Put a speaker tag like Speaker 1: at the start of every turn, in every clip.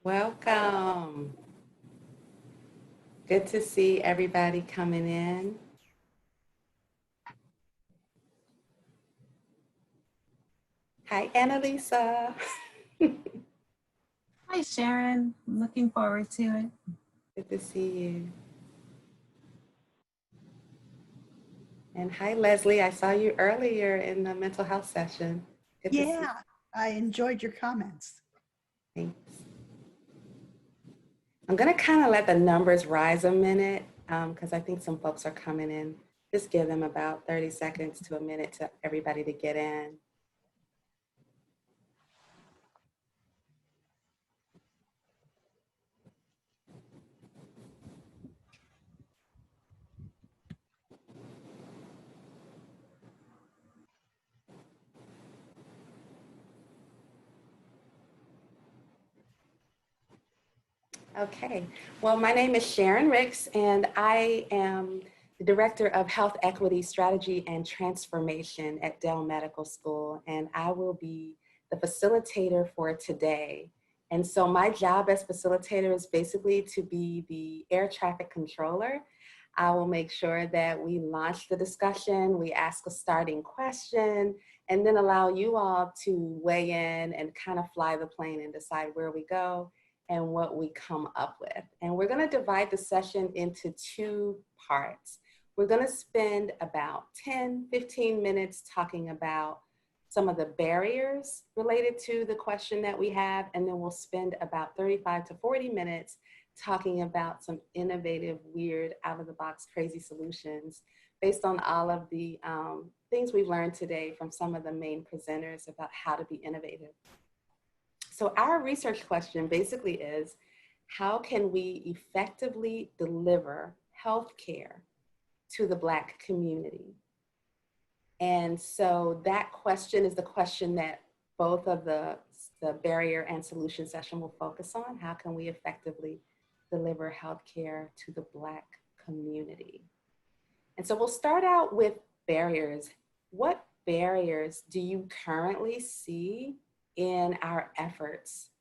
Speaker 1: Welcome. Good to see everybody coming in. Hi, Annalisa.
Speaker 2: Hi, Sharon. I'm looking forward to it.
Speaker 1: Good to see you. And hi, Leslie. I saw you earlier in the mental health session. Good to see you.
Speaker 3: Yeah, I enjoyed your comments.
Speaker 1: Thanks. I'm going to kind of let the numbers rise a minute because I think some folks are coming in. Just give them about 30 seconds to a minute to everybody to get in. Okay, well, my name is Sharon Ricks, and I am the Director of Health Equity Strategy and Transformation at Dell Medical School, and I will be the facilitator for today. And so my job as facilitator is basically to be the air traffic controller. I will make sure that we launch the discussion, we ask a starting question, and then allow you all to weigh in and kind of fly the plane and decide where we go and what we come up with. And we're gonna divide the session into two parts. We're gonna spend about 10, 15 minutes talking about some of the barriers related to the question that we have, and then we'll spend about 35 to 40 minutes talking about some innovative, weird, out-of-the-box, crazy solutions based on all of the things we've learned today from some of the main presenters about how to be innovative. So our research question basically is, how can we effectively deliver healthcare to the Black community? And so that question is the question that both of the barrier and solution session will focus on. How can we effectively deliver healthcare to the Black community? And so we'll start out with barriers. What barriers do you currently see in our efforts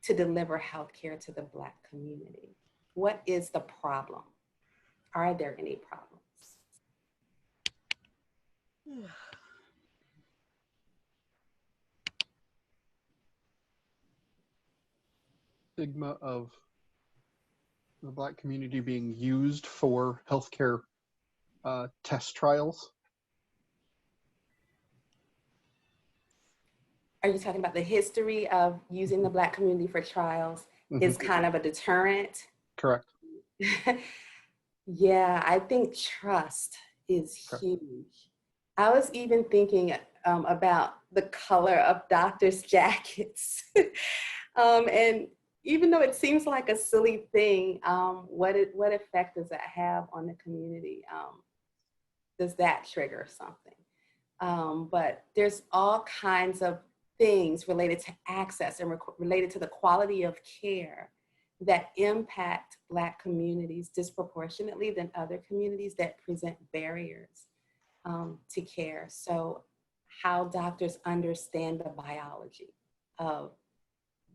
Speaker 1: to deliver healthcare to the Black community? What is the problem? Are there any problems?
Speaker 4: Stigma of the Black community being used for healthcare test trials.
Speaker 1: Are you talking about the history of using the Black community for trials is kind of a deterrent?
Speaker 4: Correct.
Speaker 1: Yeah, I think trust is huge. I was even thinking about the color of doctors' jackets. And even though it seems like a silly thing, what effect does that have on the community? Does that trigger something? But there's all kinds of things related to access and related to the quality of care that impact Black communities disproportionately than other communities that present barriers to care. So how doctors understand the biology of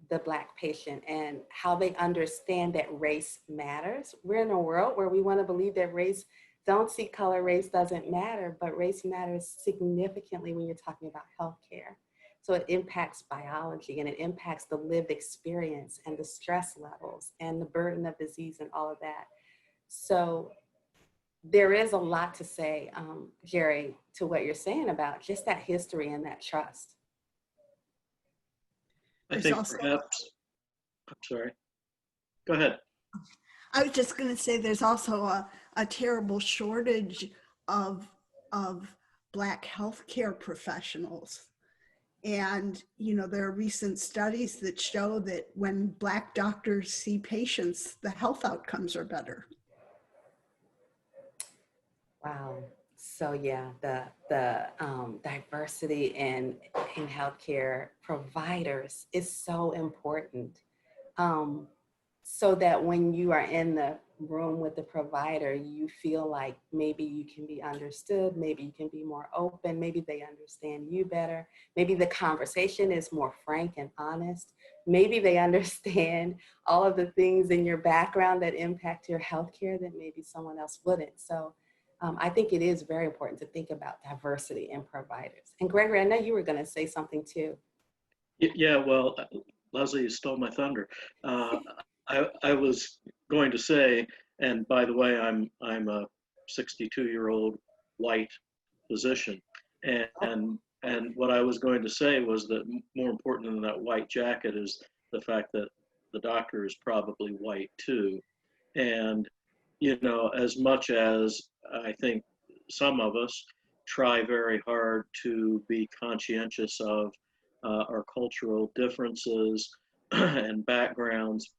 Speaker 1: the Black patient and how they understand that race matters. We're in a world where we want to believe that race, don't see color, race doesn't matter, but race matters significantly when you're talking about healthcare. So it impacts biology and it impacts the lived experience and the stress levels and the burden of disease and all of that. So there is a lot to say, Jerry, to what you're saying about just that history and that trust.
Speaker 5: I think perhaps, I'm sorry, go ahead.
Speaker 3: I was just going to say there's also a terrible shortage of Black healthcare professionals. And, you know, there are recent studies that show that when Black doctors see patients, the health outcomes are better.
Speaker 1: Wow. So yeah, the diversity in healthcare providers is so important. So that when you are in the room with the provider, you feel like maybe you can be understood, maybe you can be more open, maybe they understand you better, maybe the conversation is more frank and honest, maybe they understand all of the things in your background that impact your healthcare that maybe someone else wouldn't. So I think it is very important to think about diversity in providers. And Gregory, I know you were going to say something too.
Speaker 5: Yeah, well, Leslie, you stole my thunder. I was going to say, and by the way, I'm a 62-year-old white physician, and what I was going to say was that more important than that white jacket is the fact that the doctor is probably white too, and you know, as much as I think some of us try very hard to be conscientious of our cultural differences and backgrounds,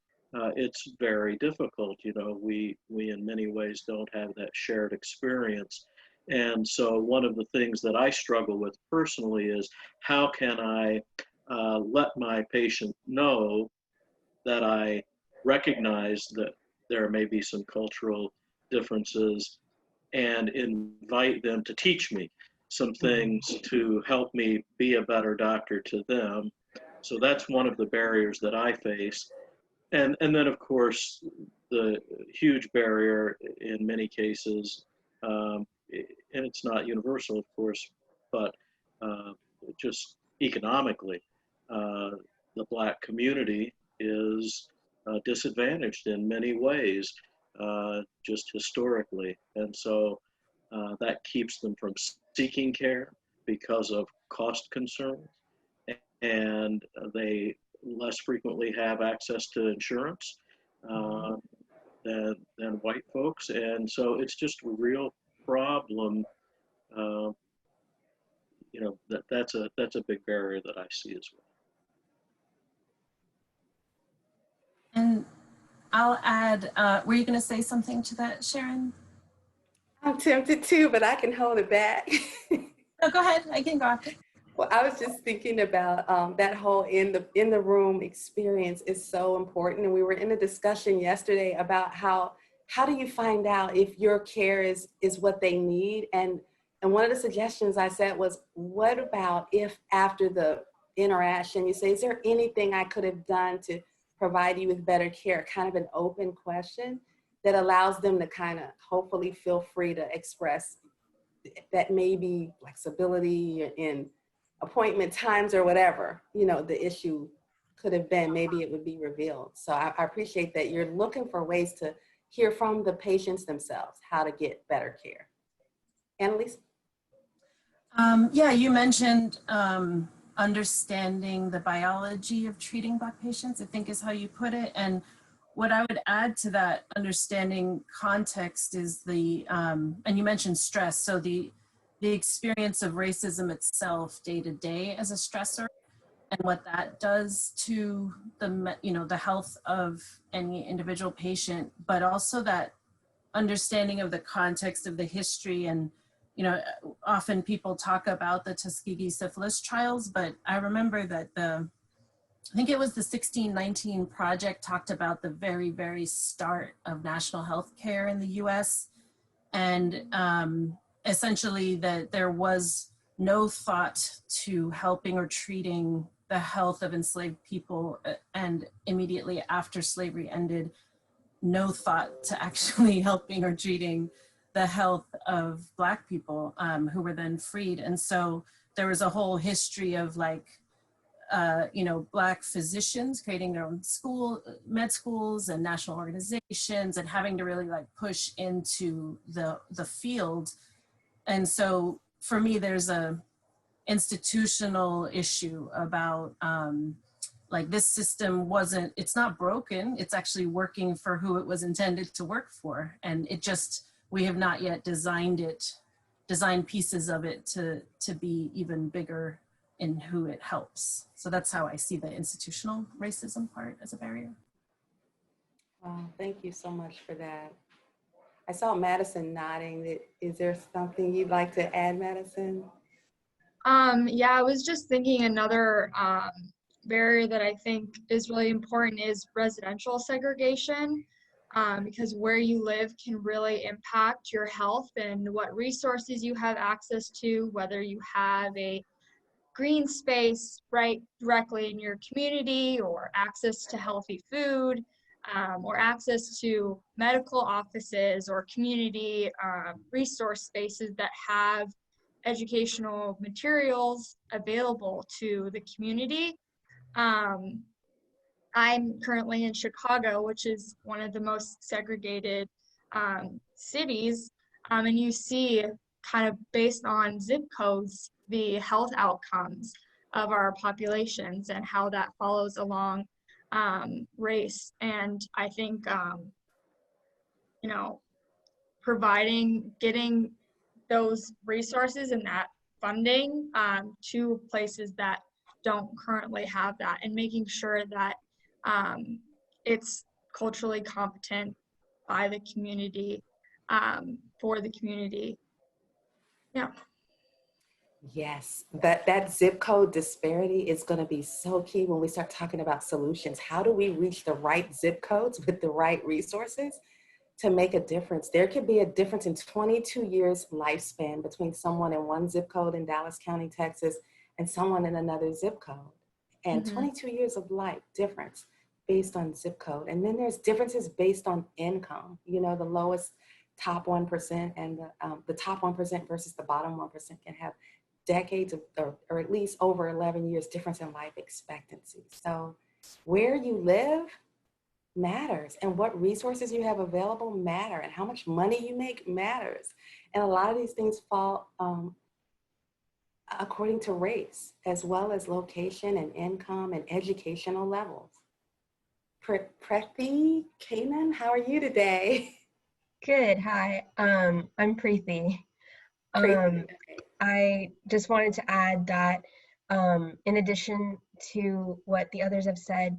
Speaker 5: it's very difficult. You know, we in many ways don't have that shared experience. And so one of the things that I struggle with personally is how can I let my patient know that I recognize that there may be some cultural differences and invite them to teach me some things to help me be a better doctor to them. So that's one of the barriers that I face. And then of course, the huge barrier in many cases, and it's not universal of course, but just economically, the Black community is disadvantaged in many ways, just historically. And so that keeps them from seeking care because of cost concerns. And they less frequently have access to insurance than white folks. And so it's just a real problem. Uh, you know, that's a big barrier that I see as well.
Speaker 2: And I'll add, were you going to say something to that, Sharon?
Speaker 1: I'm tempted to, but I can hold it back.
Speaker 2: No, go ahead. I can go after.
Speaker 1: Well, I was just thinking about that whole in the room experience is so important. And we were in a discussion yesterday about how do you find out if your care is what they need? And one of the suggestions I said was, what about if after the interaction, you say, is there anything I could have done to provide you with better care? Kind of an open question that allows them to kind of hopefully feel free to express that maybe flexibility in appointment times or whatever, you know, the issue could have been, maybe it would be revealed. So I appreciate that you're looking for ways to hear from the patients themselves, how to get better care. Annalise?
Speaker 2: Yeah, you mentioned understanding the biology of treating Black patients, I think is how you put it. And what I would add to that understanding context is and you mentioned stress. So the experience of racism itself day to day as a stressor and what that does to the health of any individual patient, but also that understanding of the context of the history. And often people talk about the Tuskegee syphilis trials, but I remember that I think it was the 1619 Project talked about the very, very start of national health care in the US. And essentially that there was no thought to helping or treating the health of enslaved people. And immediately after slavery ended, no thought to actually helping or treating the health of Black people who were then freed. And so there was a whole history of Black physicians creating their own med schools and national organizations and having to really push into the field. And so for me, there's a institutional issue about this system it's not broken, it's actually working for who it was intended to work for. And we have not yet designed pieces of it to be even bigger in who it helps. So that's how I see the institutional racism part as a barrier.
Speaker 1: Wow, thank you so much for that. I saw Madison nodding. Is there something you'd like to add, Madison?
Speaker 6: Yeah, I was just thinking another barrier that I think is really important is residential segregation. because where you live can really impact your health and what resources you have access to, whether you have a green space right directly in your community, or access to healthy food, or access to medical offices or community resource spaces that have educational materials available to the community. I'm currently in Chicago, which is one of the most segregated cities, and you see kind of based on zip codes, the health outcomes of our populations and how that follows along race. And I think, you know, getting those resources and that funding to places that don't currently have that, and making sure that it's culturally competent by the community, for the community. Yeah.
Speaker 1: Yes, that zip code disparity is going to be so key when we start talking about solutions. How do we reach the right zip codes with the right resources to make a difference? There could be a difference in 22 years lifespan between someone in one zip code in Dallas County, Texas, and someone in another zip code. And 22 years of life difference based on zip code. And then there's differences based on income. You know, the lowest top 1% and the top 1% versus the bottom 1% can have decades of, or at least over 11 years difference in life expectancy. So where you live matters, and what resources you have available matter, and how much money you make matters. And a lot of these things fall according to race, as well as location and income and educational levels. Preeti Kanan, how are you today?
Speaker 7: Good. Hi. I'm Preeti.
Speaker 1: Preeti.
Speaker 7: I just wanted to add that in addition to what the others have said,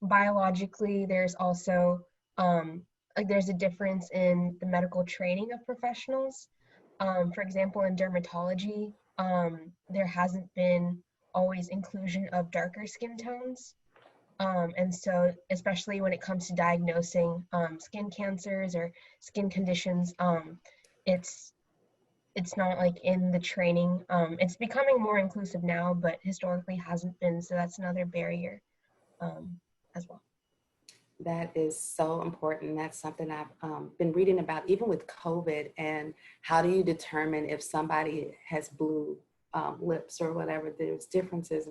Speaker 7: biologically, there's also there's a difference in the medical training of professionals. For example, in dermatology, there hasn't been always inclusion of darker skin tones. And so, especially when it comes to diagnosing skin cancers or skin conditions, it's not like in the training. It's becoming more inclusive now, but historically hasn't been. So that's another barrier as well.
Speaker 1: That is so important. That's something I've been reading about, even with COVID, and how do you determine if somebody has blue lips or whatever. There's differences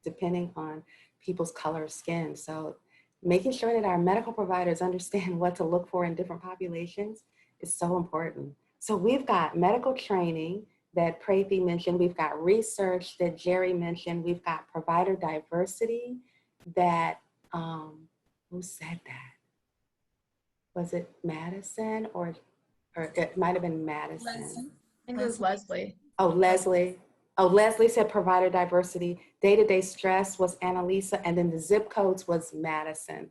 Speaker 1: depending on people's color of skin. So making sure that our medical providers understand what to look for in different populations is so important. So we've got medical training that Preeti mentioned. We've got research that Jerry mentioned. We've got provider diversity that, who said that? Was it Madison or it might have been Madison?
Speaker 6: I think it was Leslie.
Speaker 1: Oh, Leslie. Oh, Leslie said provider diversity. Day-to-day stress was Annalisa, and then the zip codes was Madison.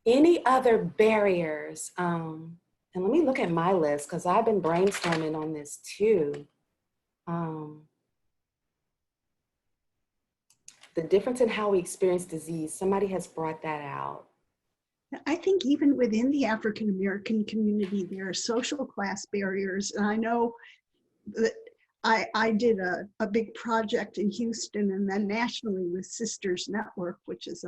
Speaker 1: Any other barriers? And let me look at my list, because I've been brainstorming on this too. The difference in how we experience disease. Somebody has brought that out.
Speaker 3: I think even within the African American community, there are social class barriers. And I know that I did a big project in Houston and then nationally with Sisters Network, which is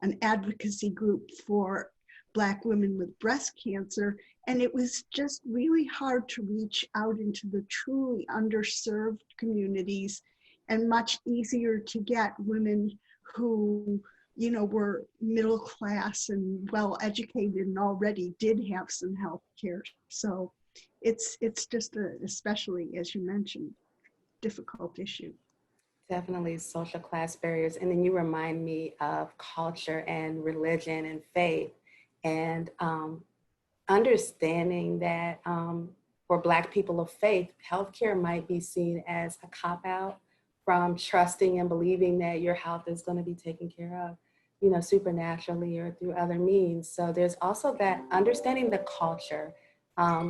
Speaker 3: an advocacy group for Black women with breast cancer. And it was just really hard to reach out into the truly underserved communities, and much easier to get women who, you know, were middle class and well educated and already did have some health care. So it's just especially, as you mentioned, difficult issue.
Speaker 1: Definitely social class barriers. And then you remind me of culture and religion and faith, and understanding that for Black people of faith, healthcare might be seen as a cop-out from trusting and believing that your health is going to be taken care of, you know, supernaturally or through other means. So there's also that understanding the culture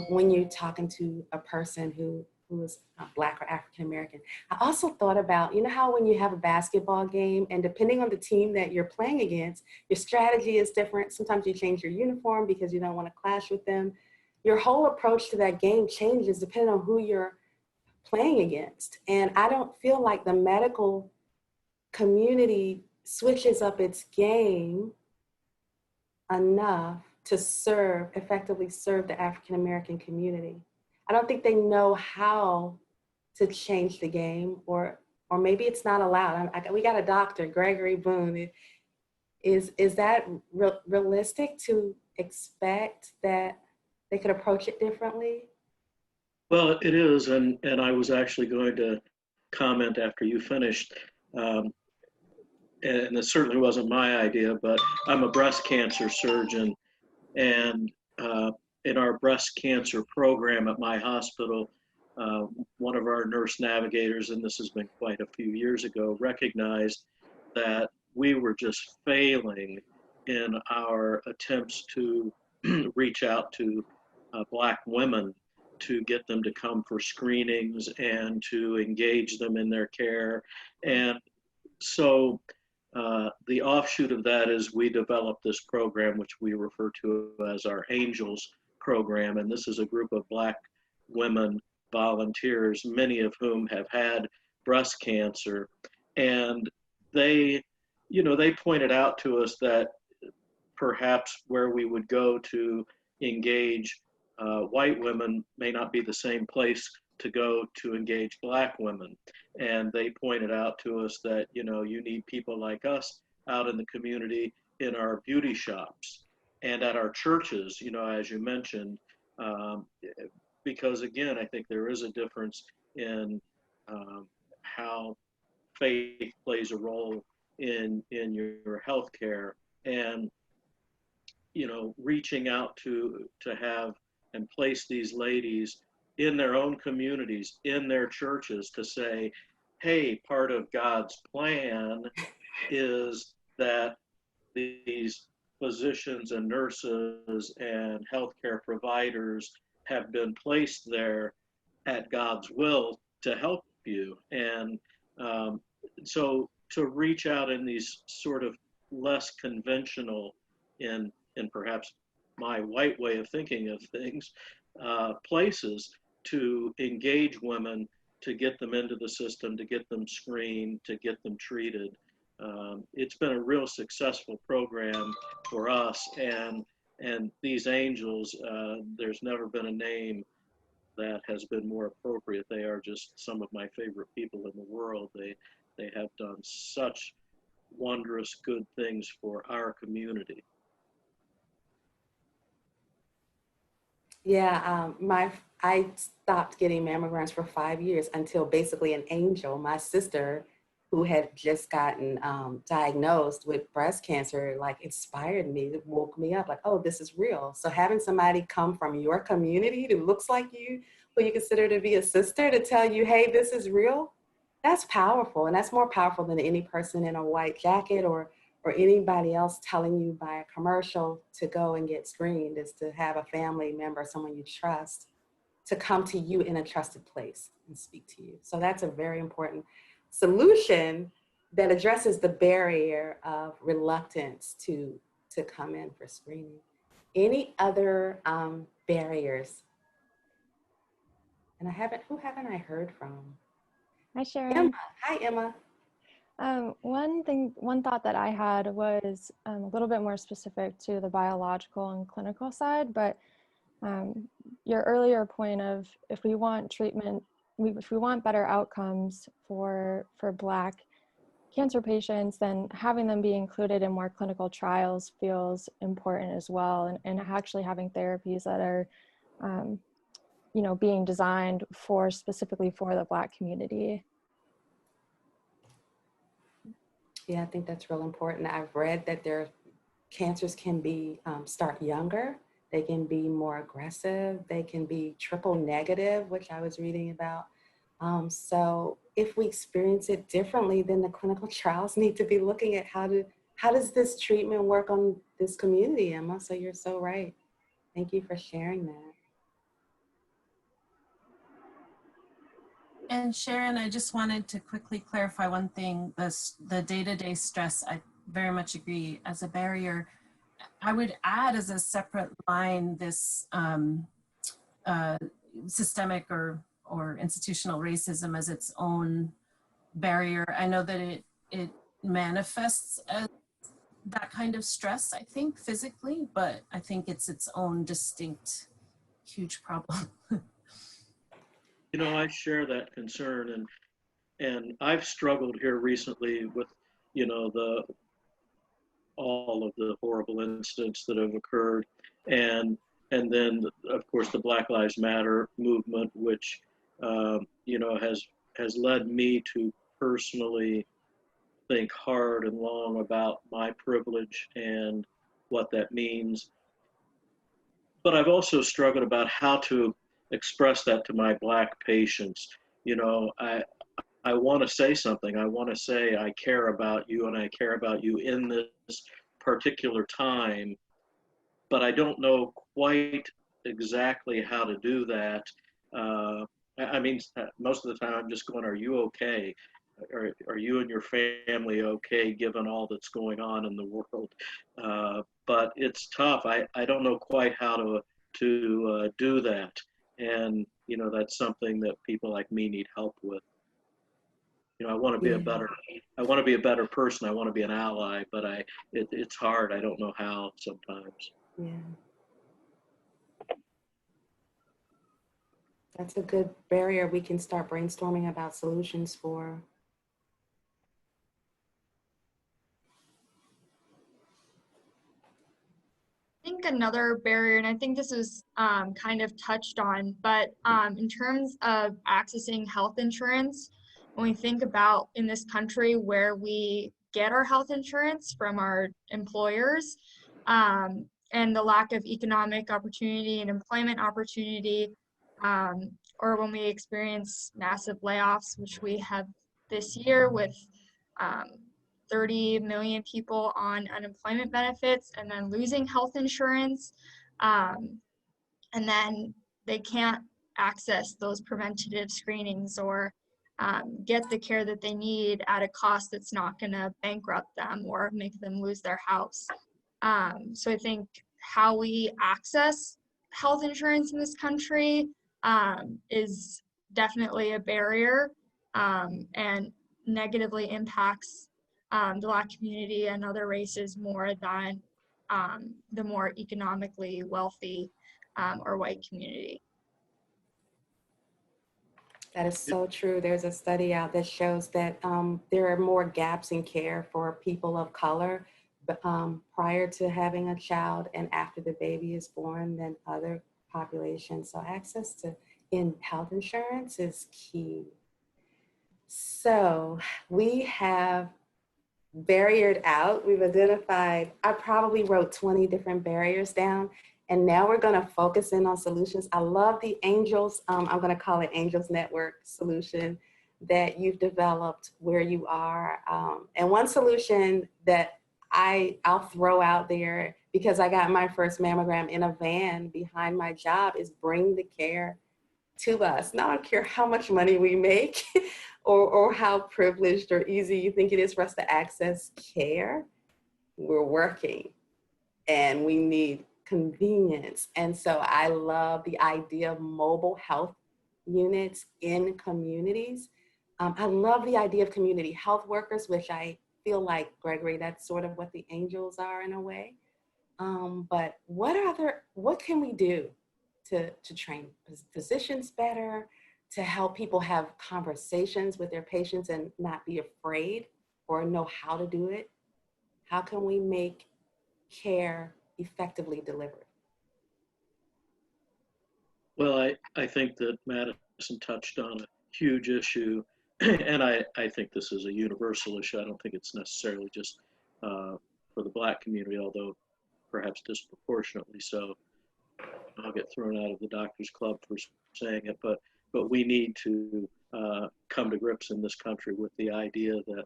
Speaker 1: when you're talking to a person who who is Black or African American. I also thought about, you know how when you have a basketball game and depending on the team that you're playing against, your strategy is different. Sometimes you change your uniform because you don't want to clash with them. Your whole approach to that game changes depending on who you're playing against. And I don't feel like the medical community switches up its game enough to effectively serve the African American community. I don't think they know how to change the game, or maybe it's not allowed. We got a doctor, Gregory Boone. Is that realistic to expect that they could approach it differently?
Speaker 5: Well, it is, and I was actually going to comment after you finished, and this certainly wasn't my idea, but I'm a breast cancer surgeon, and in our breast cancer program at my hospital, one of our nurse navigators, and this has been quite a few years ago, recognized that we were just failing in our attempts to reach out to Black women to get them to come for screenings and to engage them in their care. And so the offshoot of that is we developed this program, which we refer to as our Angels program. And this is a group of Black women volunteers, many of whom have had breast cancer. And they pointed out to us that perhaps where we would go to engage white women may not be the same place to go to engage Black women. And they pointed out to us that, you need people like us out in the community, in our beauty shops and at our churches, as you mentioned, because again, I think there is a difference in how faith plays a role in your healthcare, and reaching out to have and place these ladies in their own communities, in their churches, to say, hey, part of God's plan is that these physicians and nurses and healthcare providers have been placed there at God's will to help you. And so to reach out in these sort of less conventional, in perhaps my white way of thinking of things, places to engage women, to get them into the system, to get them screened, to get them treated. It's been a real successful program for us, and these angels, there's never been a name that has been more appropriate. They are just some of my favorite people in the world. They have done such wondrous good things for our community.
Speaker 1: Yeah, I stopped getting mammograms for 5 years until basically an angel, my sister, who had just gotten diagnosed with breast cancer, like inspired me, it woke me up like, oh, this is real. So having somebody come from your community who looks like you, who you consider to be a sister, to tell you, hey, this is real, that's powerful. And that's more powerful than any person in a white jacket or anybody else telling you by a commercial to go and get screened, is to have a family member, someone you trust, to come to you in a trusted place and speak to you. So that's a very important solution that addresses the barrier of reluctance to come in for screening. Any other barriers? And who haven't I heard from?
Speaker 8: Hi, Sharon.
Speaker 1: Emma. Hi, Emma.
Speaker 8: One thought that I had was a little bit more specific to the biological and clinical side, but your earlier point of if we want treatment, if we want better outcomes for Black cancer patients, then having them be included in more clinical trials feels important as well, and actually having therapies that are being designed specifically for the Black community.
Speaker 1: Yeah, I think that's real important. I've read that their cancers can be start younger. They can be more aggressive. They can be triple negative, which I was reading about. So if we experience it differently, then the clinical trials need to be looking at how does this treatment work on this community, Emma? So you're so right. Thank you for sharing that.
Speaker 2: And Sharon, I just wanted to quickly clarify one thing. The day-to-day stress, I very much agree as a barrier. I would add as a separate line this uh, systemic or institutional racism as its own barrier. I know that it manifests as that kind of stress, I think, physically, but I think it's its own distinct, huge problem.
Speaker 5: You know, I share that concern, and I've struggled here recently with, you know, the all of the horrible incidents that have occurred, and and then of course the Black Lives Matter movement, which you know has led me to personally think hard and long about my privilege and what that means. But I've also struggled about how to express that to my Black patients. You know, I want to say something. I want to say I care about you and I care about you in this particular time, but I don't know quite exactly how to do that. I mean, most of the time I'm just going, "Are you okay? Are you and your family okay given all that's going on in the world?" But it's tough. I don't know quite how to do that, and you know that's something that people like me need help with. You know,
Speaker 1: Yeah,
Speaker 5: I want to be a better person. I want to be an ally, but it's hard. I don't know how sometimes.
Speaker 1: yeah. That's a good barrier we can start brainstorming about solutions for.
Speaker 6: I think another barrier, and I think this is kind of touched on, but in terms of accessing health insurance, when we think about in this country where we get our health insurance from our employers, and the lack of economic opportunity and employment opportunity, or when we experience massive layoffs, which we have this year with um, 30 million people on unemployment benefits and then losing health insurance. Um, and then they can't access those preventative screenings or get the care that they need at a cost that's not going to bankrupt them or make them lose their house. So I think how we access health insurance in this country is definitely a barrier and negatively impacts the Black community and other races more than the more economically wealthy or white community.
Speaker 1: That is so true. There's a study out that shows that there are more gaps in care for people of color prior to having a child and after the baby is born than other populations. So access to health insurance is key. So we have barriered out. We've identified, I probably wrote 20 different barriers down. And now we're going to focus in on solutions. I love the Angels, I'm going to call it Angels Network solution that you've developed where you are. And one solution that I'll throw out there, because I got my first mammogram in a van behind my job, is bring the care to us. Now, I don't care how much money we make or how privileged or easy you think it is for us to access care. We're working and we need convenience. And so I love the idea of mobile health units in communities. I love the idea of community health workers, which I feel like, Gregory, that's sort of what the Angels are in a way. But what can we do to train physicians better, to help people have conversations with their patients and not be afraid or know how to do it? How can we make care effectively delivered?
Speaker 5: Well, I think that Madison touched on a huge issue, and I think this is a universal issue. I don't think it's necessarily just for the Black community, although perhaps disproportionately so. I'll get thrown out of the doctors club for saying it, but we need to come to grips in this country with the idea that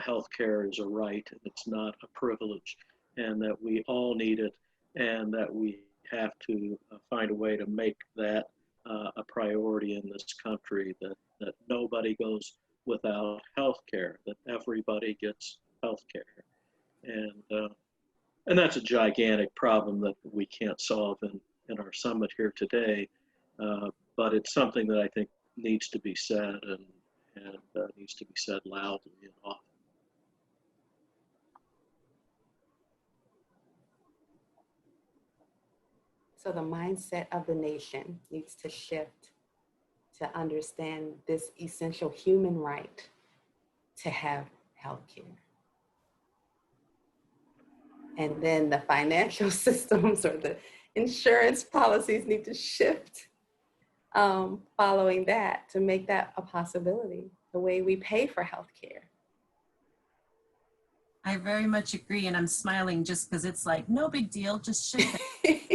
Speaker 5: health care is a right and it's not a privilege, and that we all need it, and that we have to find a way to make that a priority in this country, that that nobody goes without health care, that everybody gets health care. And that's a gigantic problem that we can't solve in our summit here today. But it's something that I think needs to be said and needs to be said loudly and often.
Speaker 1: So the mindset of the nation needs to shift to understand this essential human right to have health care. And then the financial systems or the insurance policies need to shift following that to make that a possibility, the way we pay for healthcare.
Speaker 2: I very much agree, and I'm smiling just because it's like, no big deal, just shift it.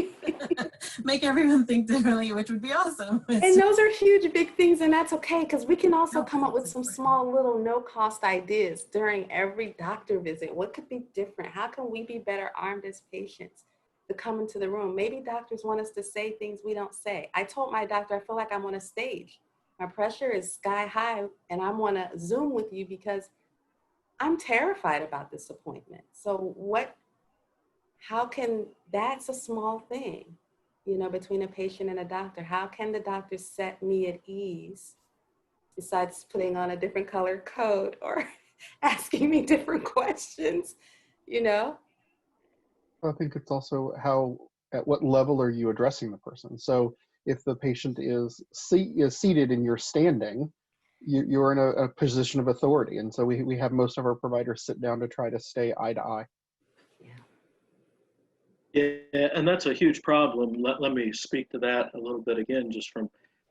Speaker 2: Make everyone think differently, which would be awesome.
Speaker 1: And those are huge, big things, and that's okay, because we can also come up with some small, little, no-cost ideas during every doctor visit. What could be different? How can we be better armed as patients to come into the room? Maybe doctors want us to say things we don't say. I told my doctor, I feel like I'm on a stage. My pressure is sky high, and I want to Zoom with you because I'm terrified about this appointment. So that's a small thing, you know, between a patient and a doctor. How can the doctor set me at ease besides putting on a different color coat or asking me different questions, you know?
Speaker 4: I think it's also at what level are you addressing the person? So if the patient is seated and you're standing, you're in a position of authority. And so we have most of our providers sit down to try to stay eye to eye.
Speaker 5: Yeah, and that's a huge problem. Let me speak to that a little bit again, just from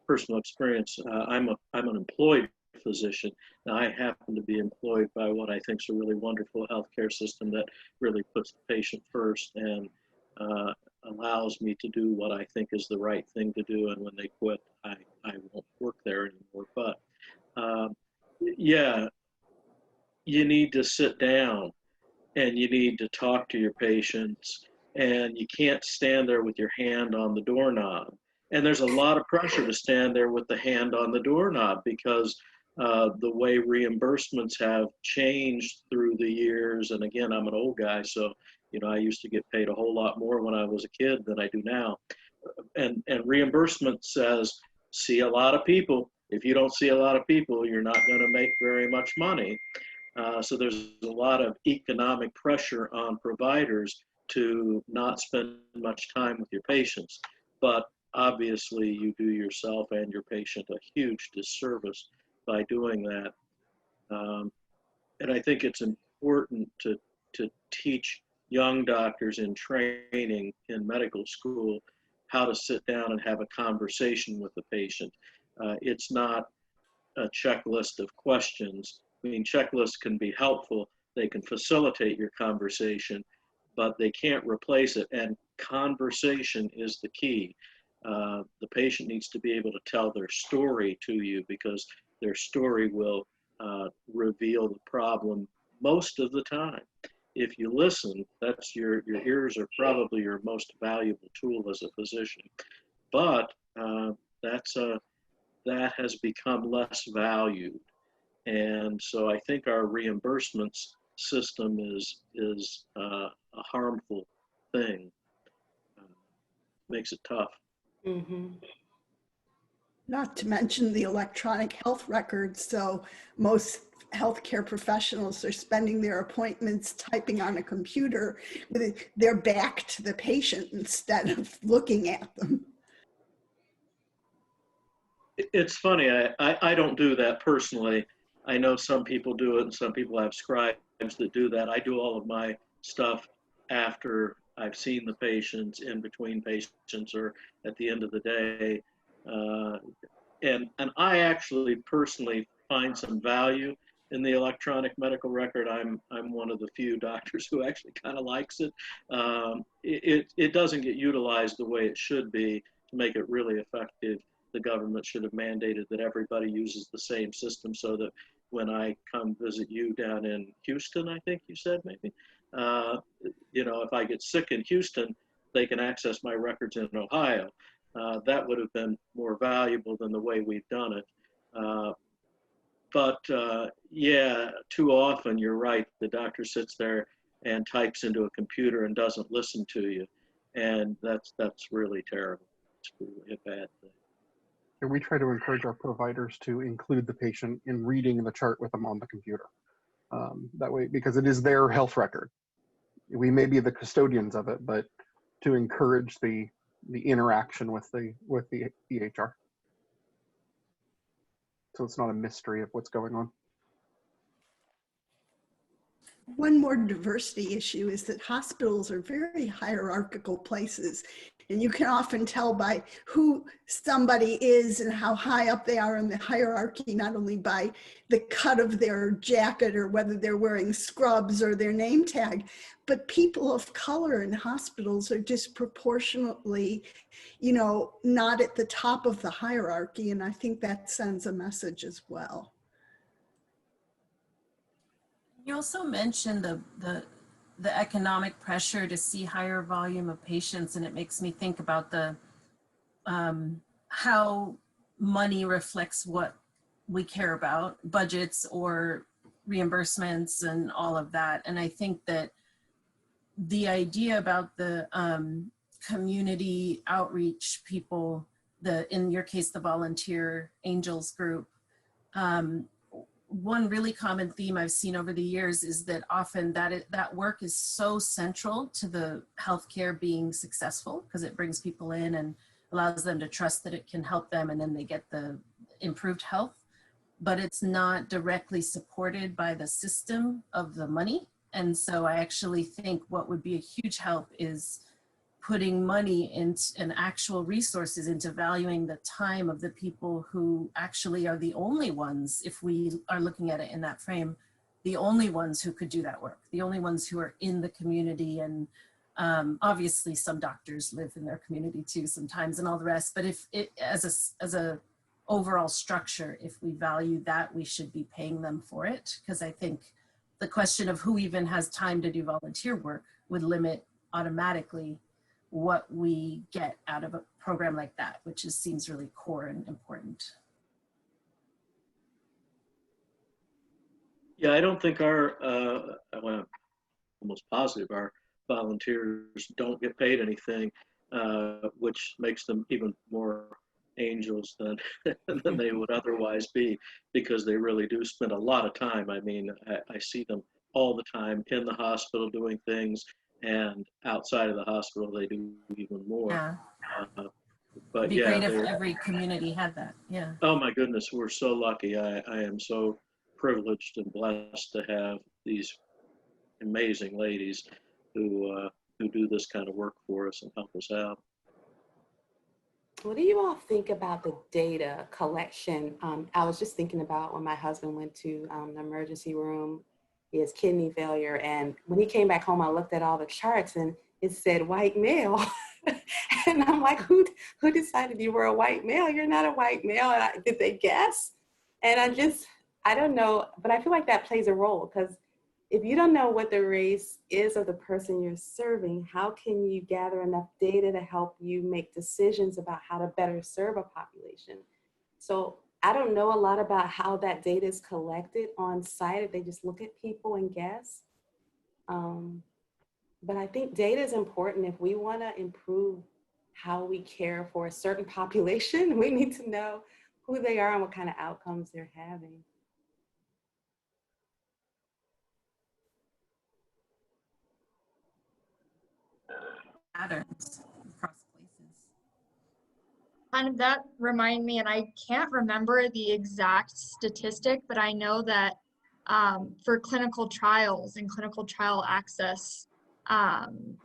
Speaker 5: personal experience. I'm an employed physician. Now, I happen to be employed by what I think is a really wonderful healthcare system that really puts the patient first and allows me to do what I think is the right thing to do. And when they quit, I won't work there anymore. But yeah, you need to sit down and you need to talk to your patients. And you can't stand there with your hand on the doorknob. And there's a lot of pressure to stand there with the hand on the doorknob because the way reimbursements have changed through the years. And again, I'm an old guy, so you know I used to get paid a whole lot more when I was a kid than I do now. And reimbursement says, see a lot of people. If you don't see a lot of people, you're not going to make very much money. So there's a lot of economic pressure on providers to not spend much time with your patients. But obviously you do yourself and your patient a huge disservice by doing that. And I think it's important to teach young doctors in training in medical school how to sit down and have a conversation with the patient. It's not a checklist of questions. I mean, checklists can be helpful. They can facilitate your conversation, but they can't replace it. And conversation is the key. The patient needs to be able to tell their story to you because their story will reveal the problem most of the time. If you listen, that's your ears are probably your most valuable tool as a physician. But that has become less valued. And so I think our reimbursements system is a harmful thing. Makes it tough.
Speaker 1: Mm-hmm.
Speaker 3: Not to mention the electronic health records. So most healthcare professionals are spending their appointments typing on a computer with their back to the patient instead of looking at them.
Speaker 5: It's funny, I don't do that personally. I know some people do it and some people have scribes that do that. I do all of my stuff after I've seen the patients, in between patients, or at the end of the day. And I actually personally find some value in the electronic medical record. I'm one of the few doctors who actually kind of likes it. It doesn't get utilized the way it should be to make it really effective. The government should have mandated that everybody uses the same system so that when I come visit you down in Houston, I think you said maybe, you know, if I get sick in Houston, they can access my records in Ohio. That would have been more valuable than the way we've done it. yeah, too often you're right. The doctor sits there and types into a computer and doesn't listen to you, and that's really terrible. It's really a bad thing.
Speaker 4: And we try to encourage our providers to include the patient in reading the chart with them on the computer. That way, because it is their health record. We may be the custodians of it, but to encourage the interaction with the EHR. So it's not a mystery of what's going on.
Speaker 3: One more diversity issue is that hospitals are very hierarchical places, and you can often tell by who somebody is and how high up they are in the hierarchy, not only by the cut of their jacket or whether they're wearing scrubs or their name tag, but people of color in hospitals are disproportionately, not at the top of the hierarchy, and I think that sends a message as well.
Speaker 2: You also mentioned the economic pressure to see higher volume of patients, and it makes me think about the how money reflects what we care about, budgets or reimbursements and all of that. And I think that the idea about the community outreach people, in your case, the volunteer angels group, one really common theme I've seen over the years is that often that work is so central to the healthcare being successful because it brings people in and allows them to trust that it can help them, and then they get the improved health, but it's not directly supported by the system of the money. And so I actually think what would be a huge help is putting money and actual resources into valuing the time of the people who actually are the only ones, if we are looking at it in that frame, the only ones who could do that work, the only ones who are in the community. And obviously some doctors live in their community too sometimes and all the rest, but if it as a overall structure, if we value that, we should be paying them for it. Because I think the question of who even has time to do volunteer work would limit automatically what we get out of a program like that, which seems really core and important.
Speaker 5: Yeah, I don't think I'm almost positive our volunteers don't get paid anything, which makes them even more angels than than they would otherwise be, because they really do spend a lot of time. I mean, I see them all the time in the hospital doing things, and outside of the hospital they do even more.
Speaker 2: Yeah.
Speaker 5: But
Speaker 2: It'd be
Speaker 5: yeah,
Speaker 2: great if every community had that. Yeah.
Speaker 5: Oh my goodness, we're so lucky. I am so privileged and blessed to have these amazing ladies who do this kind of work for us and help us out.
Speaker 1: What do you all think about the data collection? I was just thinking about when my husband went to the emergency room, he has kidney failure, and when he came back home, I looked at all the charts and it said white male. And I'm like, who decided you were a white male? You're not a white male. And did they guess? And I don't know, but I feel like that plays a role, because if you don't know what the race is of the person you're serving, how can you gather enough data to help you make decisions about how to better serve a population? So I don't know a lot about how that data is collected on site, if they just look at people and guess. But I think data is important. If we want to improve how we care for a certain population, we need to know who they are and what kind of outcomes they're having.
Speaker 2: Patterns across places.
Speaker 6: Kind of that remind me, and I can't remember the exact statistic, but I know that for clinical trials and clinical trial access,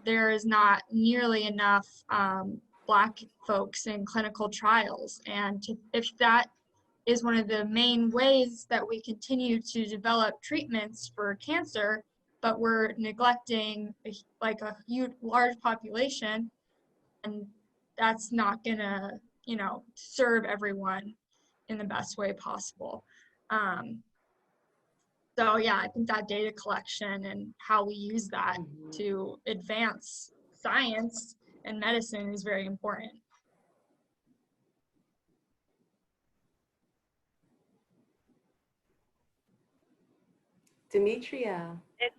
Speaker 6: there is not nearly enough Black folks in clinical trials. And if that is one of the main ways that we continue to develop treatments for cancer, but we're neglecting like a huge, large population, and that's not gonna, serve everyone in the best way possible. So yeah, I think that data collection and how we use that to advance science and medicine is very important.
Speaker 1: Demetria.
Speaker 9: It's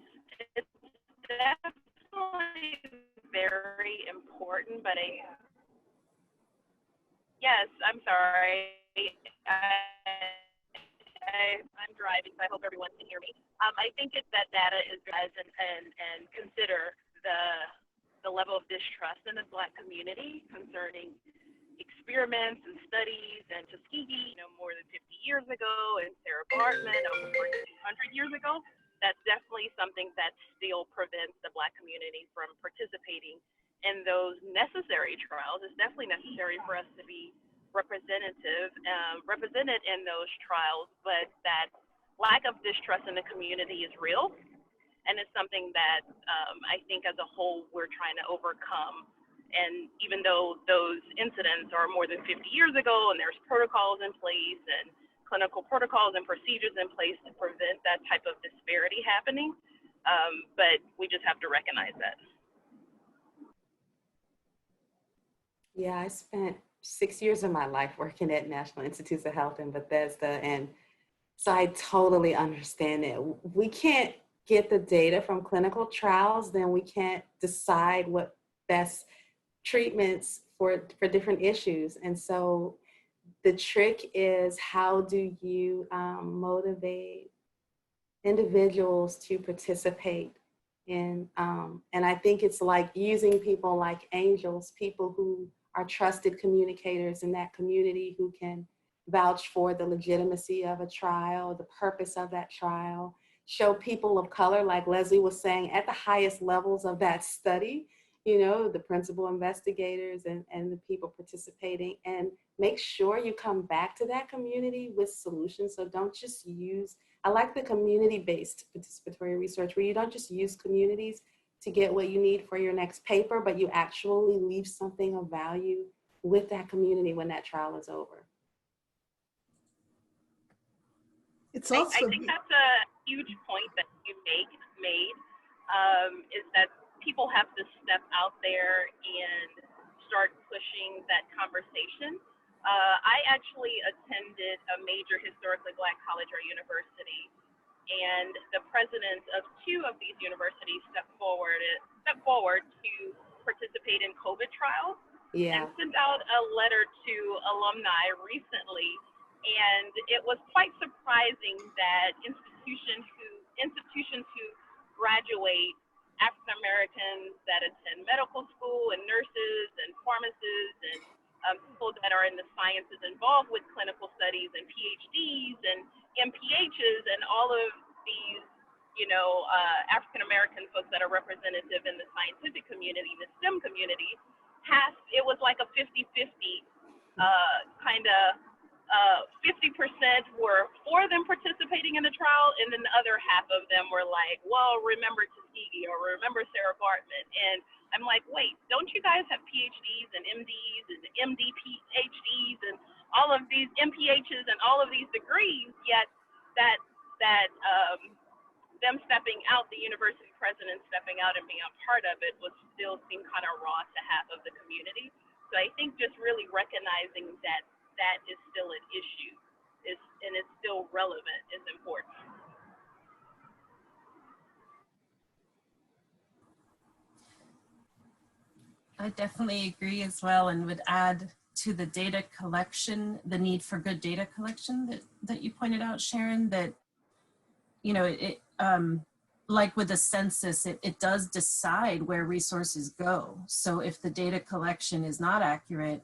Speaker 9: definitely very important, but yes, I'm sorry. I'm driving, so I hope everyone can hear me. I think that data is and consider the level of distrust in the Black community concerning experiments and studies and Tuskegee, more than 50 years ago, and Sarah Bartman over 200 years ago. That's definitely something that still prevents the Black community from participating in those necessary trials. It's definitely necessary for us to be represented in those trials, but that lack of distrust in the community is real, and it's something that I think as a whole we're trying to overcome. And even though those incidents are more than 50 years ago and there's protocols in place and clinical protocols and procedures in place to prevent that type of disparity happening, but we just have to recognize that.
Speaker 1: Yeah, I spent 6 years of my life working at National Institutes of Health in Bethesda, and so I totally understand it. We can't get the data from clinical trials, then we can't decide what best treatments for different issues. And so the trick is, how do you motivate individuals to participate in, and I think it's like using people like angels, people who are trusted communicators in that community who can vouch for the legitimacy of a trial, the purpose of that trial, show people of color, like Leslie was saying, at the highest levels of that study, the principal investigators and the people participating, and make sure you come back to that community with solutions. So don't just use, I like the community-based participatory research where you don't just use communities to get what you need for your next paper, but you actually leave something of value with that community when that trial is over.
Speaker 3: It's also,
Speaker 9: I think that's a huge point that you made, is that people have to step out there and start pushing that conversation. I actually attended a major historically Black college or university, and the presidents of two of these universities stepped forward to participate in COVID trials, and sent out a letter to alumni recently. And it was quite surprising that institutions who graduate African Americans that attend medical school, and nurses and pharmacists and people that are in the sciences involved with clinical studies, and PhDs and MPHs and all of these, African American folks that are representative in the scientific community, the STEM community, it was like a 50-50 kind of 50% were for them participating in the trial, and then the other half of them were like, well, remember Tuskegee or remember Sarah Bartman. And I'm like, wait, don't you guys have PhDs and MDs and MD PhDs and all of these MPHs and all of these degrees? Yet them stepping out, the university president stepping out and being a part of it, was still seemed kind of raw to half of the community. So I think just really recognizing that is still an issue, and it's still relevant, is important.
Speaker 2: I definitely agree as well, and would add to the data collection, the need for good data collection that you pointed out, Sharon, that, like with the census, it does decide where resources go. So if the data collection is not accurate,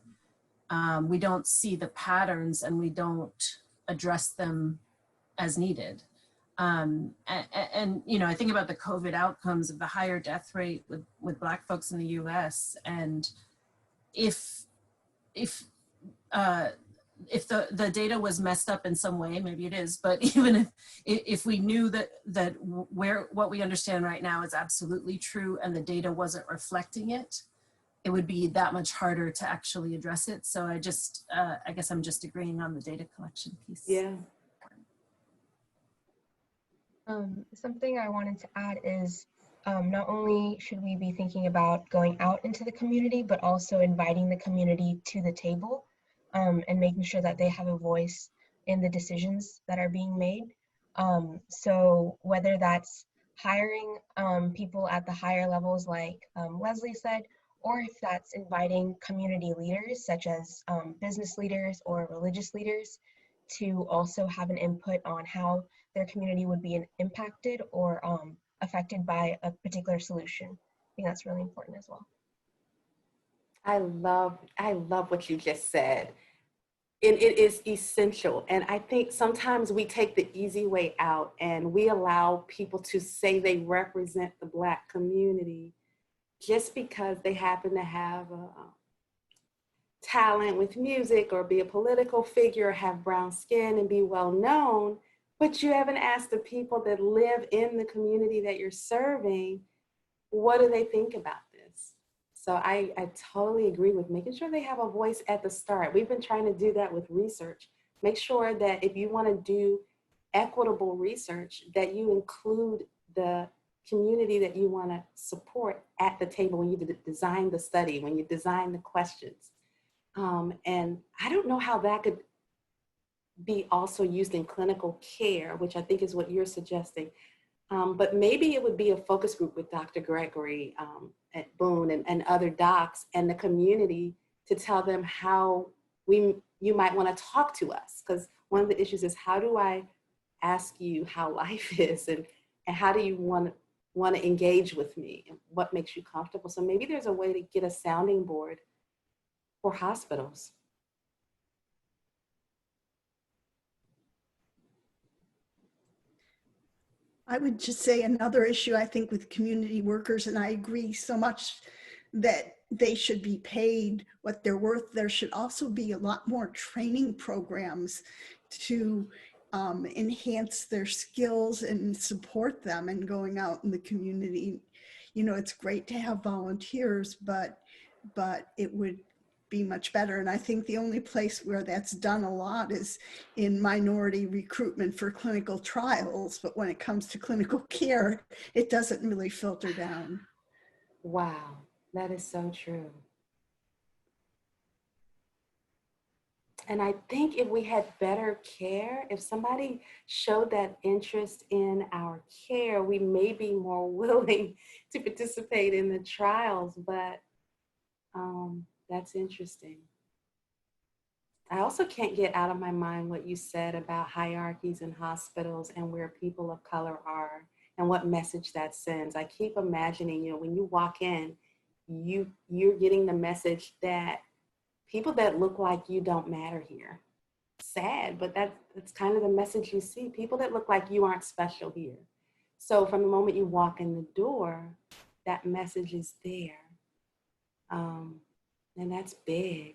Speaker 2: we don't see the patterns and we don't address them as needed. And I think about the COVID outcomes of the higher death rate with Black folks in the US. And if the data was messed up in some way, maybe it is, but even if we knew that what we understand right now is absolutely true and the data wasn't reflecting it, it would be that much harder to actually address it. So I guess I'm just agreeing on the data collection piece.
Speaker 1: Yeah.
Speaker 7: Something I wanted to add is not only should we be thinking about going out into the community, but also inviting the community to the table and making sure that they have a voice in the decisions that are being made. So whether that's hiring people at the higher levels like Leslie said, or if that's inviting community leaders such as business leaders or religious leaders to also have an input on how their community would be impacted or affected by a particular solution. I think that's really important as well.
Speaker 1: I love what you just said. And it is essential. And I think sometimes we take the easy way out and we allow people to say they represent the Black community just because they happen to have a talent with music or be a political figure, have brown skin and be well known, but you haven't asked the people that live in the community that you're serving, what do they think about this? So I totally agree with making sure they have a voice at the start. We've been trying to do that with research. Make sure that if you want to do equitable research, that you include the community that you want to support at the table when you design the study, when you design the questions. And I don't know how that could be also used in clinical care, which I think is what you're suggesting. But maybe it would be a focus group with Dr. Gregory at Boone and other docs and the community to tell them how you might want to talk to us. Because one of the issues is, how do I ask you how life is, and how do you want to engage with me, and what makes you comfortable? So maybe there's a way to get a sounding board for hospitals.
Speaker 3: I would just say another issue, I think, with community workers, and I agree so much that they should be paid what they're worth. There should also be a lot more training programs to enhance their skills and support them in going out in the community. You know, it's great to have volunteers, but it would be much better. And I think the only place where that's done a lot is in minority recruitment for clinical trials. But when it comes to clinical care, it doesn't really filter down.
Speaker 1: Wow, that is so true. And I think if we had better care, if somebody showed that interest in our care, we may be more willing to participate in the trials. But that's interesting. I also can't get out of my mind what you said about hierarchies in hospitals and where people of color are and what message that sends. I keep imagining, you know, when you walk in, you're getting the message that people that look like you don't matter here. Sad, but that's kind of the message you see. People that look like you aren't special here. So from the moment you walk in the door, that message is there. And that's big.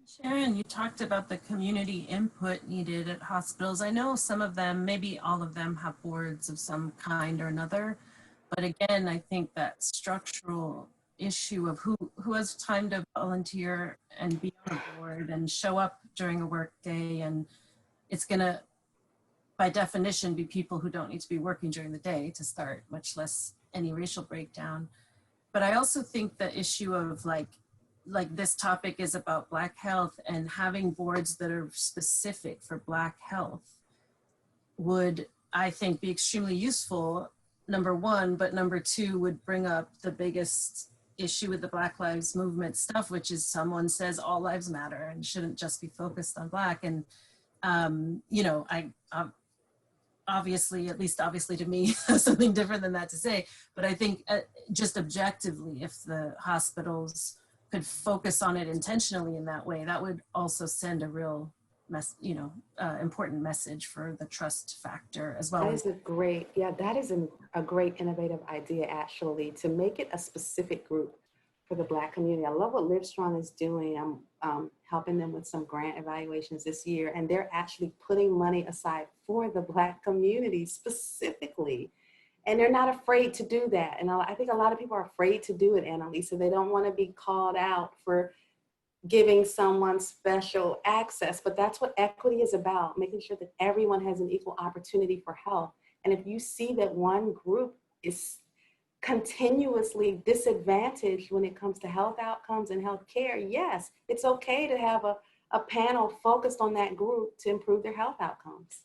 Speaker 2: Sharon, you talked about the community input needed at hospitals. I know some of them, maybe all of them, have boards of some kind or another. But again, I think that structural issue of who has time to volunteer and be on a board and show up during a work day, and it's going to, by definition, be people who don't need to be working during the day to start, much less any racial breakdown. But I also think the issue of like this topic is about Black health, and having boards that are specific for Black health would, I think, be extremely useful, number one, but number two would bring up the biggest issue with the Black Lives Movement stuff, which is someone says all lives matter and shouldn't just be focused on Black. And, you know, I obviously, at least obviously to me, have something different than that to say, but I think just objectively, if the hospitals could focus on it intentionally in that way, that would also send a real important message for the trust factor as well.
Speaker 1: That is a great, that is a great innovative idea, actually, to make it a specific group for the Black community. I love what Livestrong is doing. I'm helping them with some grant evaluations this year, and they're actually putting money aside for the Black community specifically. And they're not afraid to do that. And I think a lot of people are afraid to do it, Annalisa. They don't want to be called out for giving someone special access, but that's what equity is about, making sure that everyone has an equal opportunity for health. And if you see that one group is continuously disadvantaged when it comes to health outcomes and health care, yes, it's okay to have a panel focused on that group to improve their health outcomes.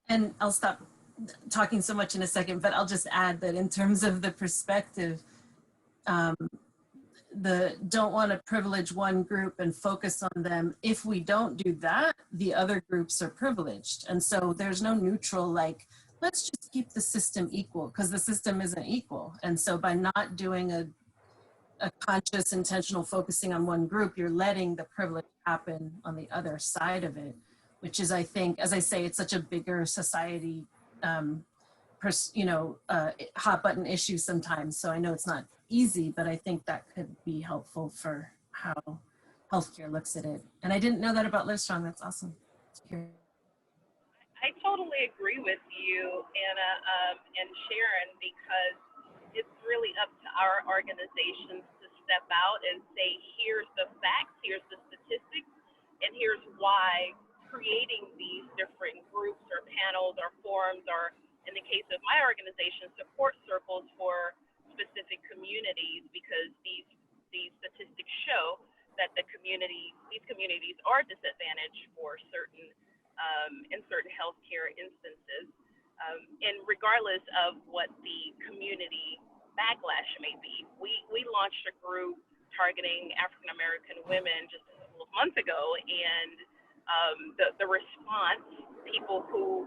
Speaker 2: And I'll stop talking so much in a second, but I'll just add that in terms of the perspective, the don't want to privilege one group and focus on them. If we don't do that, the other groups are privileged. And so there's no neutral, like, let's just keep the system equal, because the system isn't equal. And so by not doing a conscious, intentional focusing on one group, you're letting the privilege happen on the other side of it, which is, I think, as I say, it's such a bigger society, hot button issue sometimes. So I know it's not easy, but I think that could be helpful for how healthcare looks at it. And I didn't know that about Livestrong. That's awesome to hear.
Speaker 9: I totally agree with you, Anna and Sharon, because it's really up to our organizations to step out and say, here's the facts, here's the statistics, and here's why creating these different groups or panels or forums, or in the case of my organization, support circles for specific communities, because these statistics show that these communities are disadvantaged for certain in certain healthcare instances, and regardless of what the community backlash may be. We launched a group targeting African American women just a couple of months ago, and the response, people who,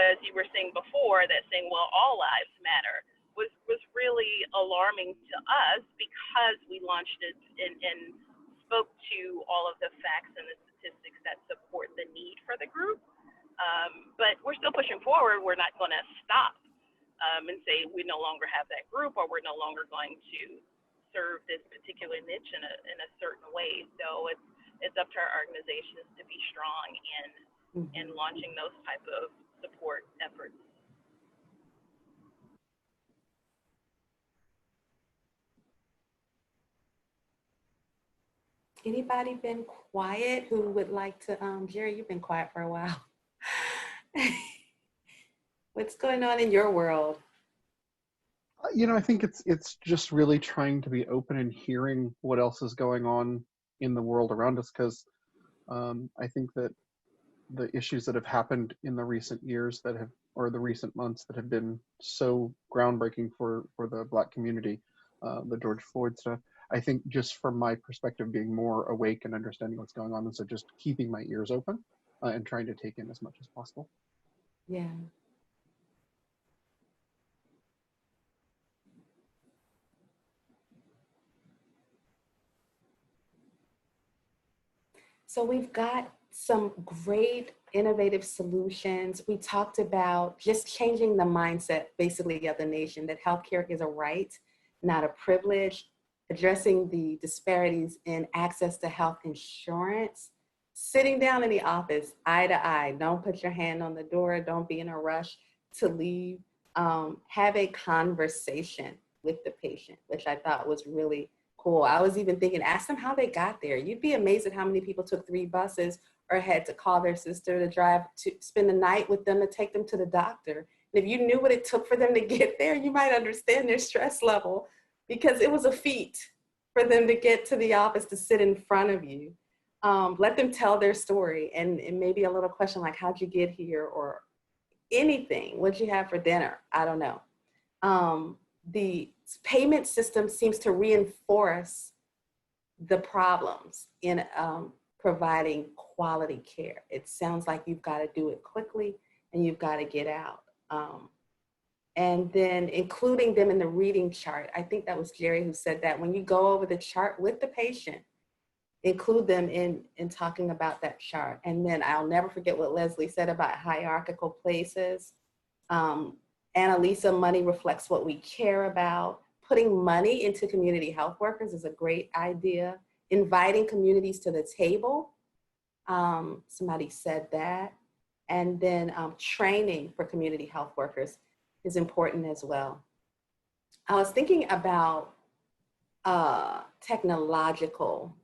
Speaker 9: as you were saying before, that saying, well, all lives matter, was really alarming to us, because we launched it and spoke to all of the facts and the statistics that support the need for the group. But we're still pushing forward. We're not going to stop and say we no longer have that group, or we're no longer going to serve this particular niche in a certain way. So it's up to our organizations to be strong in launching those type of support efforts.
Speaker 1: Anybody been quiet who would like to, Jerry, you've been quiet for a while. What's going on in your world?
Speaker 4: I think it's just really trying to be open and hearing what else is going on in the world around us, because I think that the issues that have happened in the recent years or the recent months that have been so groundbreaking for the Black community, the George Floyd stuff, I think just from my perspective, being more awake and understanding what's going on, and so just keeping my ears open and trying to take in as much as possible.
Speaker 1: Yeah. So we've got some great innovative solutions. We talked about just changing the mindset basically of the nation, that healthcare is a right, not a privilege, addressing the disparities in access to health insurance, sitting down in the office, eye to eye, don't put your hand on the door, don't be in a rush to leave, have a conversation with the patient, which I thought was really cool. I was even thinking, ask them how they got there. You'd be amazed at how many people took 3 buses or had to call their sister to drive to spend the night with them to take them to the doctor. And if you knew what it took for them to get there, you might understand their stress level, because it was a feat for them to get to the office to sit in front of you. Let them tell their story, and maybe a little question like, how'd you get here, or anything, what'd you have for dinner? I don't know. The payment system seems to reinforce the problems in providing quality care. It sounds like you've got to do it quickly and you've got to get out. And then including them in the reading chart. I think that was Jerry who said that. When you go over the chart with the patient, include them in talking about that chart. And then I'll never forget what Leslie said about hierarchical places. Annalisa, money reflects what we care about. Putting money into community health workers is a great idea. Inviting communities to the table. Somebody said that. And then training for community health workers is important as well. I was thinking about technological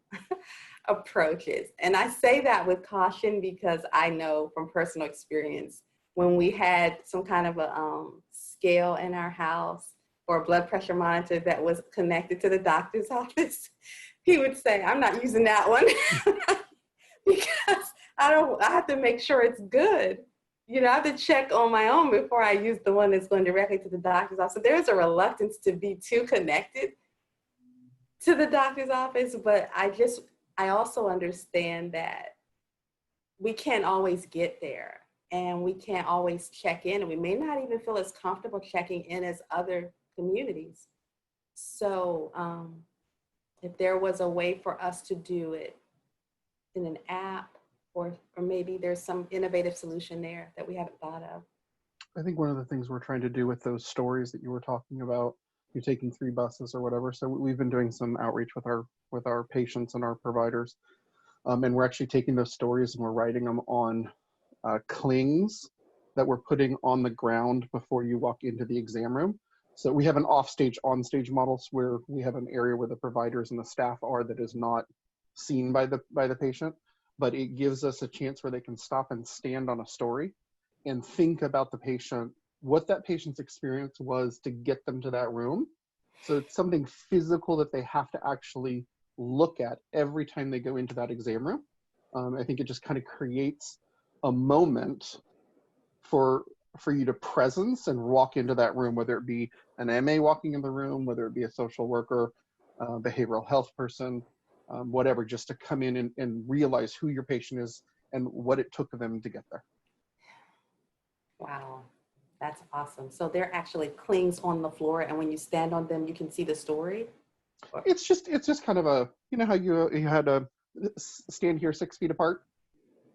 Speaker 1: approaches. And I say that with caution because I know from personal experience, when we had some kind of a scale in our house or a blood pressure monitor that was connected to the doctor's office, he would say, I'm not using that one. because I have to make sure it's good. You know, I have to check on my own before I use the one that's going directly to the doctor's office. So there's a reluctance to be too connected to the doctor's office, but I also understand that we can't always get there and we can't always check in, and we may not even feel as comfortable checking in as other communities. So if there was a way for us to do it in an app, or maybe there's some innovative solution there that we haven't thought of.
Speaker 4: I think one of the things we're trying to do with those stories that you were talking about, you're taking 3 buses or whatever. So we've been doing some outreach with our patients and our providers. And we're actually taking those stories and we're writing them on clings that we're putting on the ground before you walk into the exam room. So we have an offstage, onstage models where we have an area where the providers and the staff are that is not seen by the patient, but it gives us a chance where they can stop and stand on a story and think about the patient, what that patient's experience was to get them to that room. So it's something physical that they have to actually look at every time they go into that exam room. I think it just kind of creates a moment for you to presence and walk into that room, whether it be an MA walking in the room, whether it be a social worker, behavioral health person, whatever, just to come in and realize who your patient is and what it took them to get there.
Speaker 1: Wow, that's awesome. So they're actually clings on the floor, and when you stand on them, you can see the story?
Speaker 4: It's just kind of a, you know how you had to stand here 6 feet apart?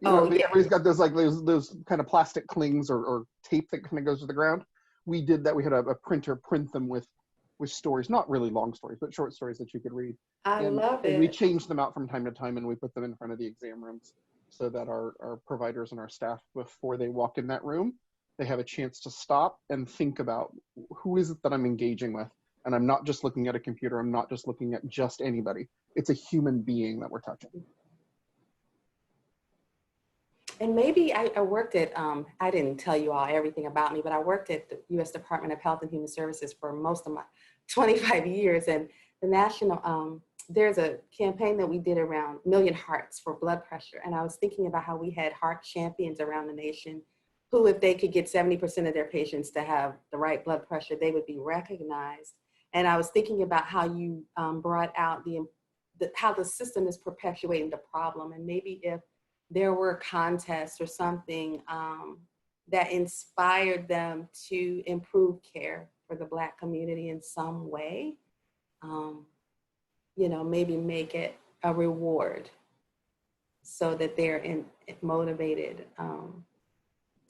Speaker 4: You know,
Speaker 1: Oh, yeah.
Speaker 4: everybody's got those kind of plastic clings or tape that kind of goes to the ground. We did that. We had a printer print them with stories, not really long stories, but short stories that you could read.
Speaker 1: I love it.
Speaker 4: We changed them out from time to time, and we put them in front of the exam rooms so that our providers and our staff, before they walk in that room, they have a chance to stop and think about, who is it that I'm engaging with? And I'm not just looking at a computer. I'm not just looking at just anybody. It's a human being that we're touching.
Speaker 1: And maybe I worked at, I didn't tell you all everything about me, but I worked at the U.S. Department of Health and Human Services for most of my 25 years. And the national, there's a campaign that we did around Million Hearts for blood pressure. And I was thinking about how we had heart champions around the nation who, if they could get 70% of their patients to have the right blood pressure, they would be recognized. And I was thinking about how you brought out how the system is perpetuating the problem. And maybe if there were contests or something that inspired them to improve care for the Black community in some way, you know, maybe make it a reward so that they're motivated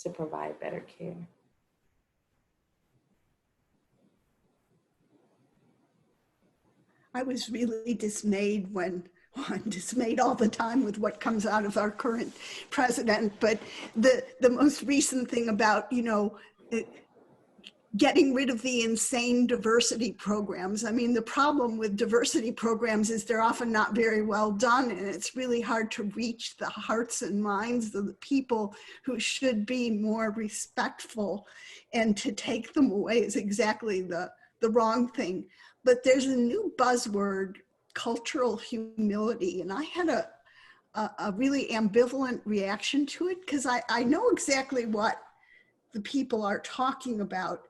Speaker 1: to provide better care.
Speaker 3: I was really dismayed when, well, I'm dismayed all the time with what comes out of our current president, but the most recent thing about, you know, getting rid of the insane diversity programs. I mean, the problem with diversity programs is they're often not very well done, and it's really hard to reach the hearts and minds of the people who should be more respectful, and to take them away is exactly the wrong thing. But there's a new buzzword, cultural humility, and I had a really ambivalent reaction to it, because I know exactly what the people are talking about.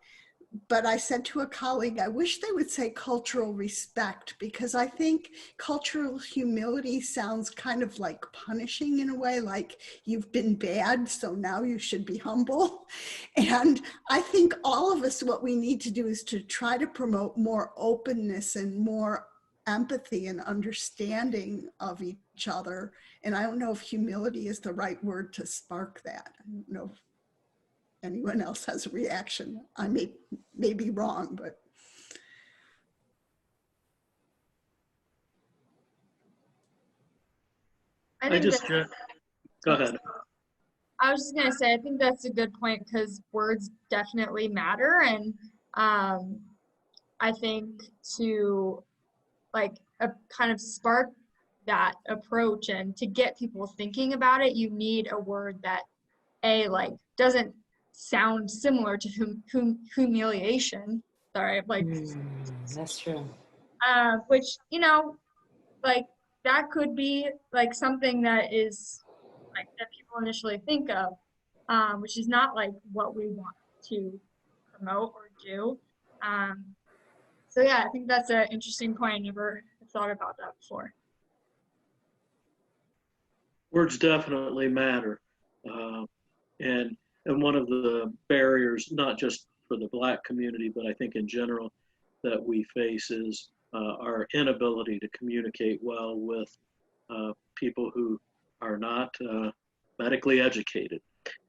Speaker 3: But I said to a colleague, I wish they would say cultural respect, because I think cultural humility sounds kind of like punishing in a way, like you've been bad, so now you should be humble. And I think all of us, what we need to do is to try to promote more openness and more empathy and understanding of each other. And I don't know if humility is the right word to spark that. I don't know if anyone else has a reaction. I may be wrong, but.
Speaker 5: I just, go ahead.
Speaker 6: I was just gonna say, I think that's a good point, because words definitely matter, and I think to like kind of spark that approach and to get people thinking about it, you need a word that like doesn't sound similar to humiliation. Sorry, like
Speaker 1: That's true.
Speaker 6: which, you know, like that could be like something that is like that people initially think of, which is not like what we want to promote or do. So yeah, I think that's an interesting point. I never thought about that before.
Speaker 5: Words definitely matter. Uh, and one of the barriers, not just for the Black community, but I think in general, that we face is our inability to communicate well with people who are not medically educated,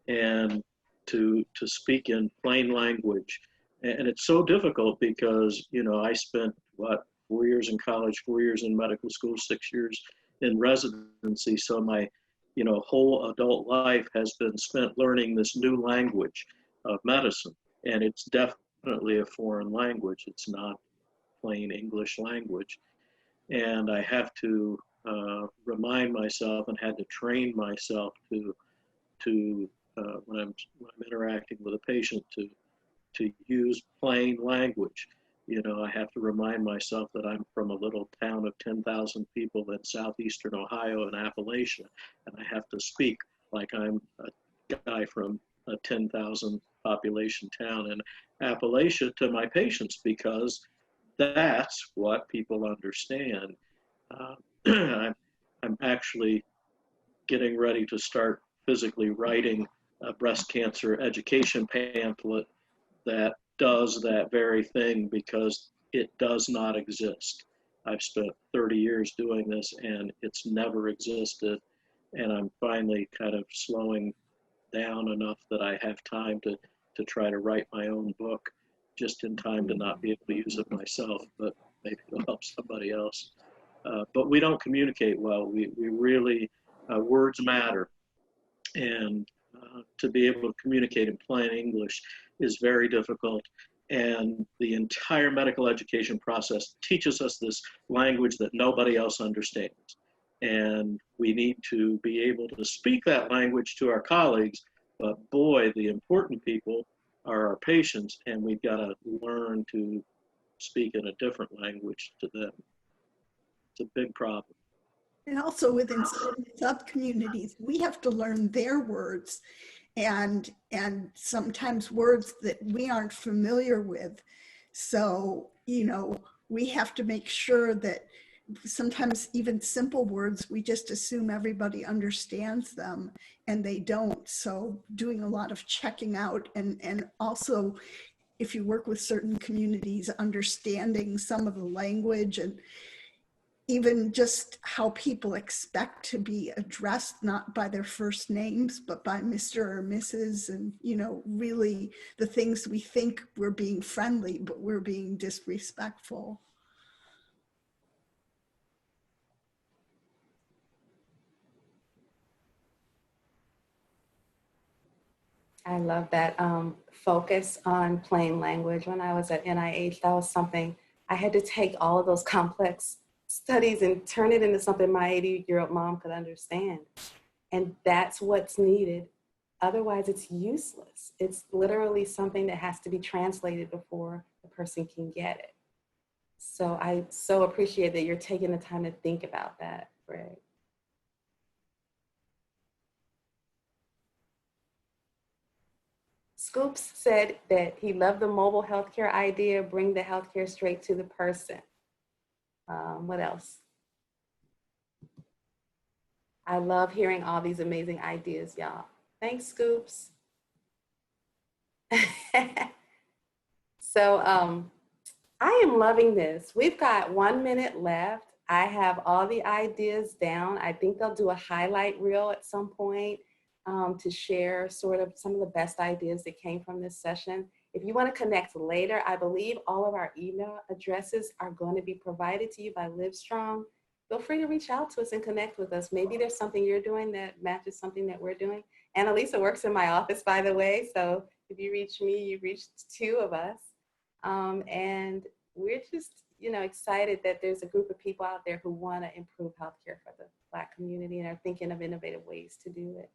Speaker 5: and to speak in plain language. And it's so difficult because, you know, I spent, what, 4 years in college, 4 years in medical school, 6 years in residency. So my, you know, whole adult life has been spent learning this new language of medicine. And it's definitely a foreign language. It's not plain English language. And I have to remind myself, and had to train myself to when I'm interacting with a patient, to use plain language. You know, I have to remind myself that I'm from a little town of 10,000 people in southeastern Ohio in Appalachia, and I have to speak like I'm a guy from a 10,000 population town in Appalachia to my patients, because that's what people understand. Uh, I'm actually getting ready to start physically writing a breast cancer education pamphlet that does that very thing, because it does not exist. I've spent 30 years doing this and it's never existed. And I'm finally kind of slowing down enough that I have time to try to write my own book, just in time to not be able to use it myself, but maybe it'll help somebody else. But we don't communicate well. We really, words matter. And to be able to communicate in plain English is very difficult. And the entire medical education process teaches us this language that nobody else understands. And we need to be able to speak that language to our colleagues. But boy, the important people are our patients, and we've got to learn to speak in a different language to them. It's a big problem.
Speaker 3: And also within sub-communities, we have to learn their words, and sometimes words that we aren't familiar with. So, you know, we have to make sure that sometimes even simple words, we just assume everybody understands them, and they don't. So doing a lot of checking out, and also if you work with certain communities, understanding some of the language, and even just how people expect to be addressed, not by their first names, but by Mr. or Mrs. And, you know, really the things we think we're being friendly, but we're being disrespectful.
Speaker 1: I love that focus on plain language. When I was at NIH, that was something I had to take all of those complex studies and turn it into something my 80-year-old mom could understand. And that's what's needed. Otherwise, it's useless. It's literally something that has to be translated before the person can get it. So I so appreciate that you're taking the time to think about that, Greg. Scoops said that he loved the mobile healthcare idea, bring the healthcare straight to the person. What else? I love hearing all these amazing ideas, y'all. Thanks, Scoops. So I am loving this. We've got 1 minute left. I have all the ideas down. I think they'll do a highlight reel at some point to share sort of some of the best ideas that came from this session. If you want to connect later, I believe all of our email addresses are going to be provided to you by Livestrong. Feel free to reach out to us and connect with us. Maybe there's something you're doing that matches something that we're doing. Annalisa works in my office, by the way. So if you reach me, you reached two of us. And we're just, you know, excited that there's a group of people out there who want to improve healthcare for the Black community and are thinking of innovative ways to do it.